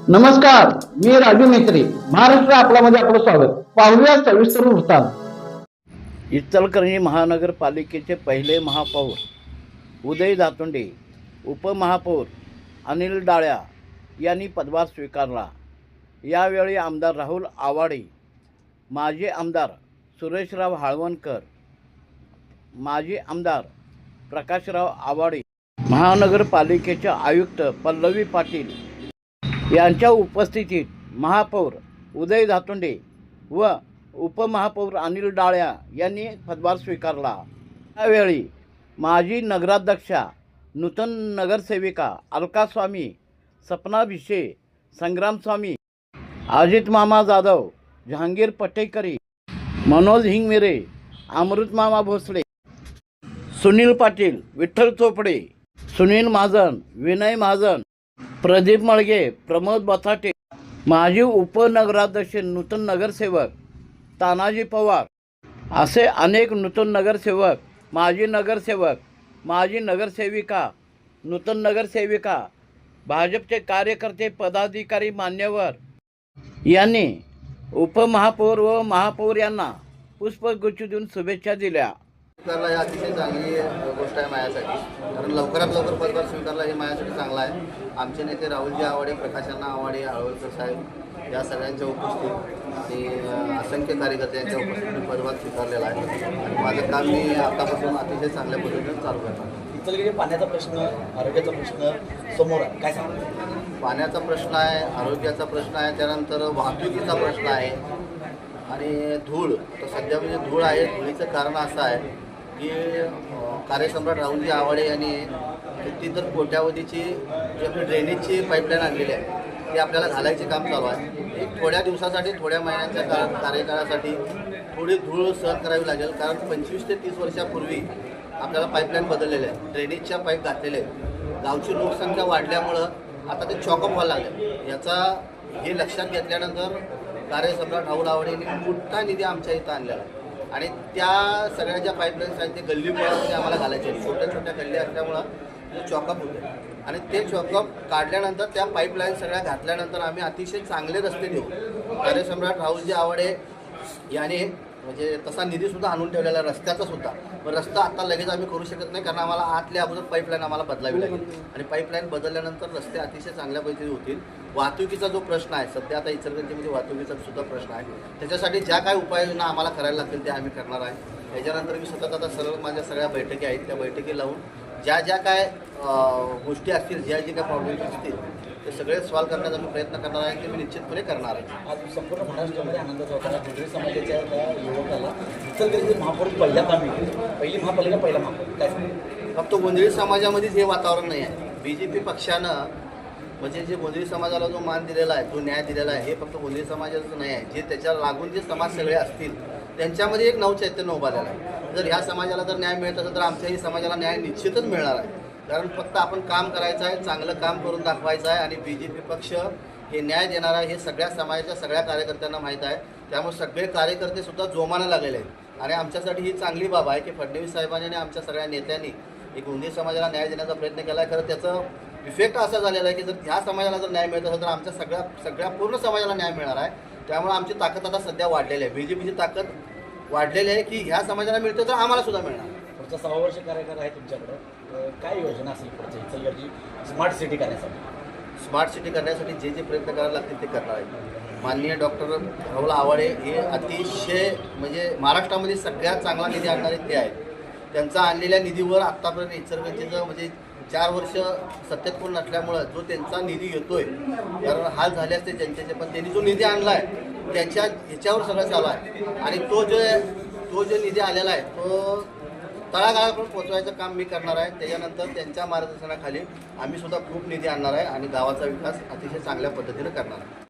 नमस्कार, मी राजू मेत्री. महाराष्ट्र आपल्यामध्ये आपलं स्वागत. पाहूया सविस्तर वृत्तांत. इचलकरंजी महानगरपालिकेचे पहिले महापौर उदय दातुंडे, उपमहापौर अनिल डाळ्या यांनी पदभार स्वीकारला. यावेळी आमदार राहुल आवाडे, माजी आमदार सुरेशराव हाळवणकर, माजी आमदार प्रकाशराव आवाडे, महानगरपालिकेचे आयुक्त पल्लवी पाटील यांच्या उपस्थितीत महापौर उदय दातुंडे व उपमहापौर अनिल डाळ्या यांनी पदभार स्वीकारला. यावेळी माजी नगराध्यक्षा, नूतन नगरसेविका अलका स्वामी, सपना भिशे, संग्राम स्वामी, अजित मामा जाधव, जहांगीर पटेकरी, मनोज हिंगमिरे, अमृत मामा भोसले, सुनील पाटील, विठ्ठल चोपडे, सुनील महाजन, विनय महाजन, प्रदीप मळगे, प्रमोद बथाटे, माजी उपनगराध्यक्ष, नूतन नगरसेवक तानाजी पवार असे अनेक नूतन नगरसेवक, माजी नगरसेवक, माजी नगरसेविका, नूतन नगरसेविका, भाजपचे कार्यकर्ते, पदाधिकारी, मान्यवर यांनी उपमहापौर व महापौर यांना पुष्पगुच्छ देऊन शुभेच्छा दिल्या. स्वीकारला ही अतिशय चांगली गोष्ट आहे माझ्यासाठी, कारण लवकरात लवकर पदभार स्वीकारला हे माझ्यासाठी चांगलं आहे. आमचे नेते राहुलजी आवाडे, प्रकाशअण्णा आवाडे, आळवकर साहेब या सगळ्यांच्या उपस्थितीत आणि असंख्य कार्यकर्त्यांच्या उपस्थितीत पदभार स्वीकारलेला आहे आणि माझं काम मी आतापासून अतिशय चांगल्या पद्धतीने चालू करणार. इचलकरंजी पाण्याचा प्रश्न, आरोग्याचा प्रश्न समोर आहे, काय सांगतो? पाण्याचा प्रश्न आहे, आरोग्याचा प्रश्न आहे, त्यानंतर वाहतुकीचा प्रश्न आहे आणि धूळ. तर सध्या म्हणजे धूळ आहे. धुळीचं कारण असं आहे की कार्यसम्राट राहुलजी आवाडे यांनी किती तर कोट्यावधीची जी आपली ड्रेनेजची पाईपलाईन आणलेली आहे ती आपल्याला घालायचे काम चालू आहे. एक थोड्या दिवसासाठी, थोड्या महिन्यांच्या कार्यकाळासाठी थोडी धूळ सहन करावी लागेल, कारण 25 ते 30 वर्षापूर्वी आपल्याला पाईपलाईन बदललेल्या आहे, ड्रेनेजच्या पाईप घातलेले आहेत. गावची लोकसंख्या वाढल्यामुळं आता ते चॉकअप व्हायला लागले. याचा हे लक्षात घेतल्यानंतर कार्यसम्राट राहुल आवाडे यांनी मोठा निधी आमच्या इथं आणलेला आहे आणि त्या सगळ्या ज्या पाईपलाईन्स आहेत ते गल्लीमुळामध्ये आम्हाला घालायचे आहेत. छोट्या छोट्या गल्ली असल्यामुळं ते चॉकअप होते आणि ते चॉकअप काढल्यानंतर त्या पाईपलाईन सगळ्या घातल्यानंतर आम्ही अतिशय चांगले रस्ते देऊ. कार्यसम्राट राहुलजी आवाडे याने म्हणजे तसा निधीसुद्धा आणून ठेवलेला रस्त्याचा सुद्धा. पण रस्ता आता लगेच आम्ही करू शकत नाही, कारण आम्हाला आतल्या अगोदर पाईपलाईन आम्हाला बदलावी लागेल आणि पाईपलाईन बदलल्यानंतर रस्ते अतिशय चांगल्या पद्धतीने होतील. वाहतुकीचा जो प्रश्न आहे सध्या, आता इचलकरंजीमध्ये वाहतुकीचा सुद्धा प्रश्न आहे, त्याच्यासाठी ज्या काही उपाययोजना आम्हाला करायला लागतील त्या आम्ही करणार आहे. त्याच्यानंतर मी सतत आता सरळ माझ्या सगळ्या बैठकी आहेत, त्या बैठकी लावून ज्या ज्या काय गोष्टी असतील, ज्या जे काय प्रॉब्लेम्स असतील ते सगळे सॉल्व्ह करण्याचा मी प्रयत्न करणार आहे, ते मी निश्चितपणे करणार आहे. आज संपूर्ण महाराष्ट्रामध्ये आनंदाचा होता. गुजरी समाजाच्या त्या युवकाला इचलकरंजी महापौर पहिल्या कामी, पहिली महापालिका, पहिला महापौर, काय सांगतो? फक्त गोंधळी समाजामध्येच हे वातावरण नाही आहे. BJP पक्षानं म्हणजे जे गोंधळी समाजाला जो मान दिलेला आहे, जो न्याय दिलेला आहे, हे फक्त गोंधळी समाजाचं नाही आहे. जे त्याच्याला लागून जे समाज सगळे असतील त्यांच्यामध्ये एक नवचैतन्य उभारलेलं आहे. जर ह्या समाजाला जर न्याय मिळत असेल तर आमच्याही समाजाला न्याय निश्चितच मिळणार आहे. कारण फक्त आपण काम करायचं आहे, चांगलं काम करून दाखवायचं आहे आणि BJP पक्ष हे न्याय देणार आहे हे सगळ्या समाजाच्या सगळ्या कार्यकर्त्यांना माहीत आहे. त्यामुळे सगळे कार्यकर्तेसुद्धा जोमानं लागलेले आहेत आणि आमच्यासाठी ही चांगली बाब आहे की फडणवीस साहेबांनी आणि आमच्या सगळ्या नेत्यांनी एक गोंधळी समाजाला न्याय देण्याचा प्रयत्न केला आहे. खरं त्याचं इफेक्ट असा झालेला आहे की जर ह्या समाजाला जर न्याय मिळत असेल तर आमच्या सगळ्या पूर्ण समाजाला न्याय मिळणार आहे. त्यामुळे आमची ताकद आता सध्या वाढलेली आहे, BJPची ताकद वाढलेली आहे की ह्या समाजाला मिळतं तर आम्हाला सुद्धा मिळणार. पुढचा 6 वर्ष कार्यकाळ आहे तुमच्याकडं, काय योजना असेल पुढचं इचलकरंजी स्मार्ट सिटी करण्यासाठी? स्मार्ट सिटी करण्यासाठी जे जे प्रयत्न करायला लागतील ते करणार आहेत. माननीय डॉक्टर राहुल आवाडे हे अतिशय म्हणजे महाराष्ट्रामध्ये सगळ्यात चांगला निधी आणणारे ते आहेत. त्यांचा आणलेल्या निधीवर आत्तापर्यंत इचलकरंजीचं म्हणजे 4 वर्ष सत्तेत कोण नसल्यामुळं जो त्यांचा निधी येतोय, कारण हाल झाले असते त्यांच्याचे, पण त्यांनी जो निधी आणला आहे त्याच्या ह्याच्यावर सगळं चालू आहे आणि तो जो निधी आलेला आहे तो तळागाळापर्यंत पोचवायचं काम मी करणार आहे. त्याच्यानंतर त्यांच्या मार्गदर्शनाखाली आम्ही सुद्धा खूप निधी आणणार आहे आणि गावाचा विकास अतिशय चांगल्या पद्धतीने करणार आहे.